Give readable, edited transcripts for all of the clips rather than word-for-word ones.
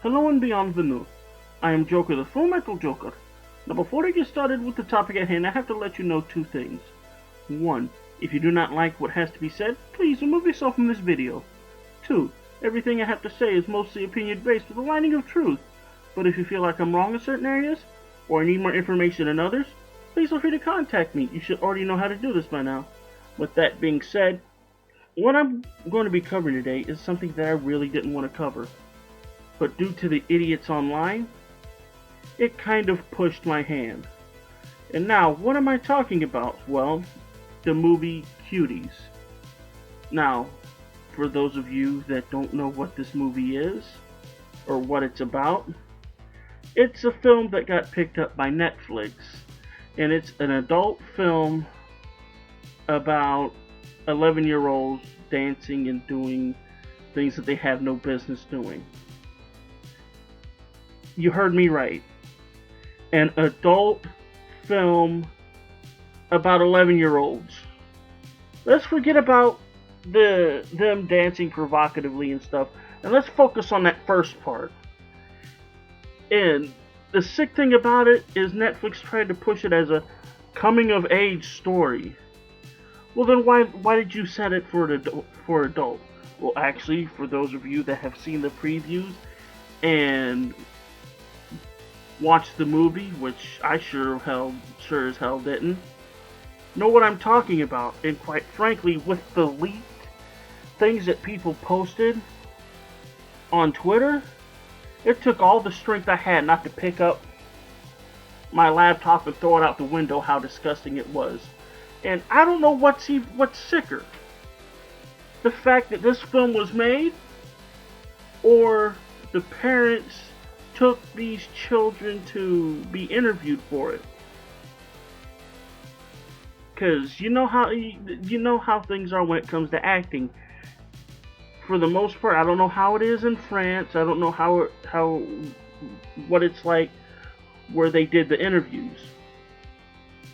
Hello and bienvenue. I am Joker, the Full Metal Joker. Now before I get started with the topic at hand, I have to let you know two things. One, if you do not like what has to be said, please remove yourself from this video. Two, everything I have to say is mostly opinion based with a lining of truth. But if you feel like I'm wrong in certain areas, or I need more information in others, please feel free to contact me. You should already know how to do this by now. With that being said, what I'm going to be covering today is something that I really didn't want to cover. But due to the idiots online, it kind of pushed my hand. And now, what am I talking about? Well, the movie Cuties. Now, for those of you that don't know what this movie is, or what it's about, it's a film that got picked up by Netflix, and it's an adult film about 11-year-olds dancing and doing things that they have no business doing. You heard me right. An adult film about 11-year-olds. Let's forget about them dancing provocatively and stuff, and let's focus on that first part. And the sick thing about it is Netflix tried to push it as a coming-of-age story. Well, then why did you set it for adult? Well, actually, for those of you that have seen the previews and watched the movie, which I sure as hell didn't, know what I'm talking about. And quite frankly, with the leaked things that people posted on Twitter, it took all the strength I had not to pick up my laptop and throw it out the window how disgusting it was. And I don't know what's sicker. The fact that this film was made, or the parents took these children to be interviewed for it. Because you know how things are when it comes to acting. For the most part, I don't know how it is in France. I don't know what it's like where they did the interviews.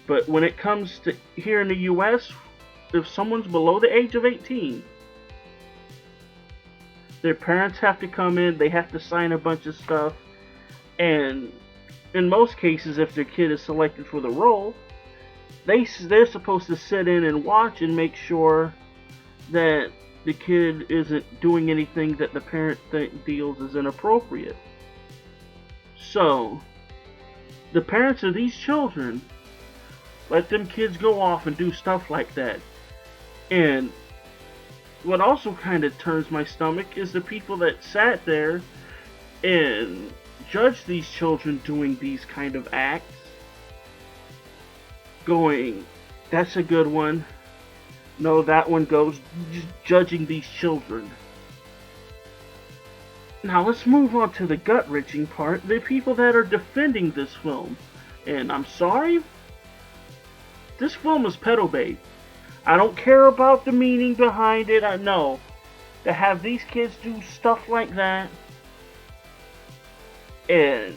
But when it comes to here in the US, if someone's below the age of 18, their parents have to come in, they have to sign a bunch of stuff, and in most cases, if their kid is selected for the role, they're supposed to sit in and watch and make sure that the kid isn't doing anything that the parent feels is inappropriate. So, the parents of these children let them kids go off and do stuff like that. And what also kind of turns my stomach is the people that sat there and judged these children doing these kind of acts, going, that's a good one, no, that one goes, judging these children. Now let's move on to the gut-wrenching part, the people that are defending this film. And I'm sorry, this film is pedo bait. I don't care about the meaning behind it. I know to have these kids do stuff like that, and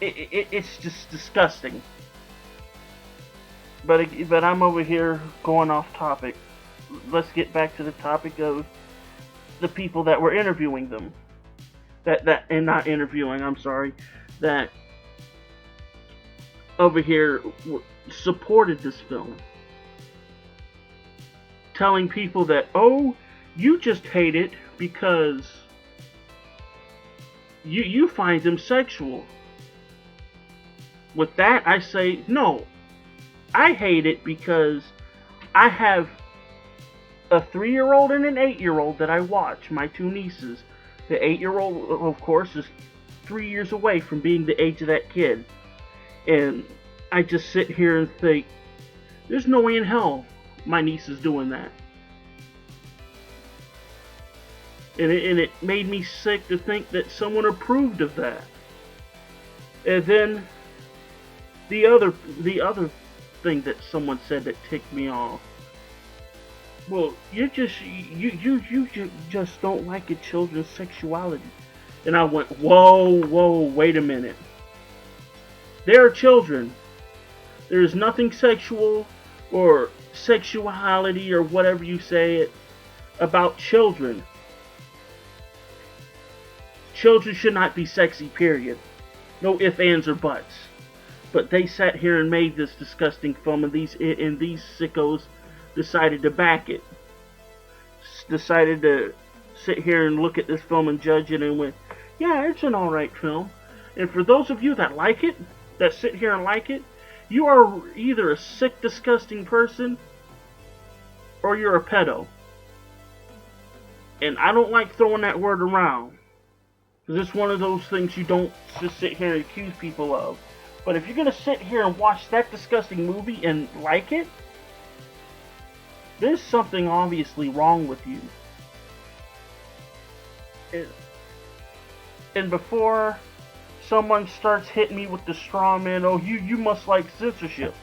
it's just disgusting. But I'm over here going off topic. Let's get back to the topic of the people that were interviewing them. That over here supported this film. Telling people that, oh, you just hate it because you find them sexual. With that, I say, no. I hate it because I have a 3-year-old and an 8-year-old that I watch, my two nieces. The 8-year-old, of course, is 3 years away from being the age of that kid. And I just sit here and think, there's no way in hell my niece is doing that. And it made me sick to think that someone approved of that. And then the other thing that someone said that ticked me off. Well, you just don't like a children's sexuality. And I went, whoa, wait a minute. They are children. There is nothing sexual or sexuality or whatever you say it about children. children should not be sexy, period. No ifs, ands, or buts. But they sat here and made this disgusting film, and these sickos decided to back it. Decided to sit here and look at this film and judge it and went, yeah, it's an alright film. And for those of you that like it, that sit here and like it, you are either a sick, disgusting person or you're a pedo. And I don't like throwing that word around, because it's one of those things you don't just sit here and accuse people of. But if you're going to sit here and watch that disgusting movie and like it, there's something obviously wrong with you. And before someone starts hitting me with the straw man, oh, you must like censorship.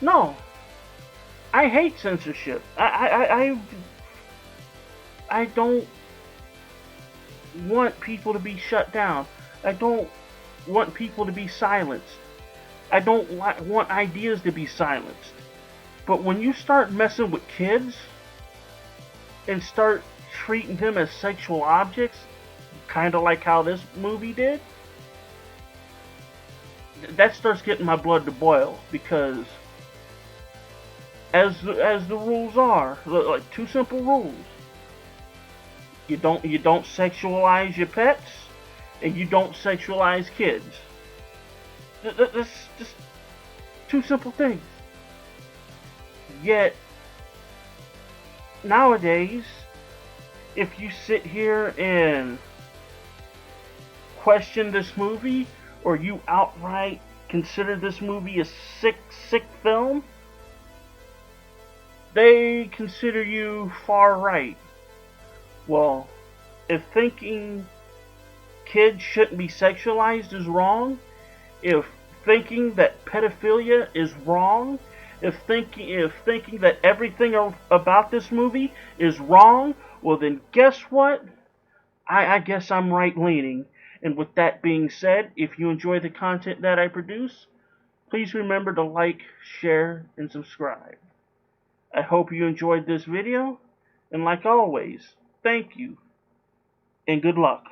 No. I hate censorship. I don't want people to be shut down. I don't want people to be silenced. I don't want ideas to be silenced. But when you start messing with kids and start treating them as sexual objects, kind of like how this movie did, that starts getting my blood to boil, because as the rules are, like 2 simple rules. You don't sexualize your pets, and you don't sexualize kids. That's just 2 simple things. Yet nowadays, if you sit here and question this movie, or you outright consider this movie a sick film, they consider you far right. Well, if thinking kids shouldn't be sexualized is wrong, if thinking that pedophilia is wrong, if thinking that everything about this movie is wrong, well then guess what? I guess I'm right-leaning. And with that being said, if you enjoy the content that I produce, please remember to like, share, and subscribe. I hope you enjoyed this video, and like always, thank you, and good luck.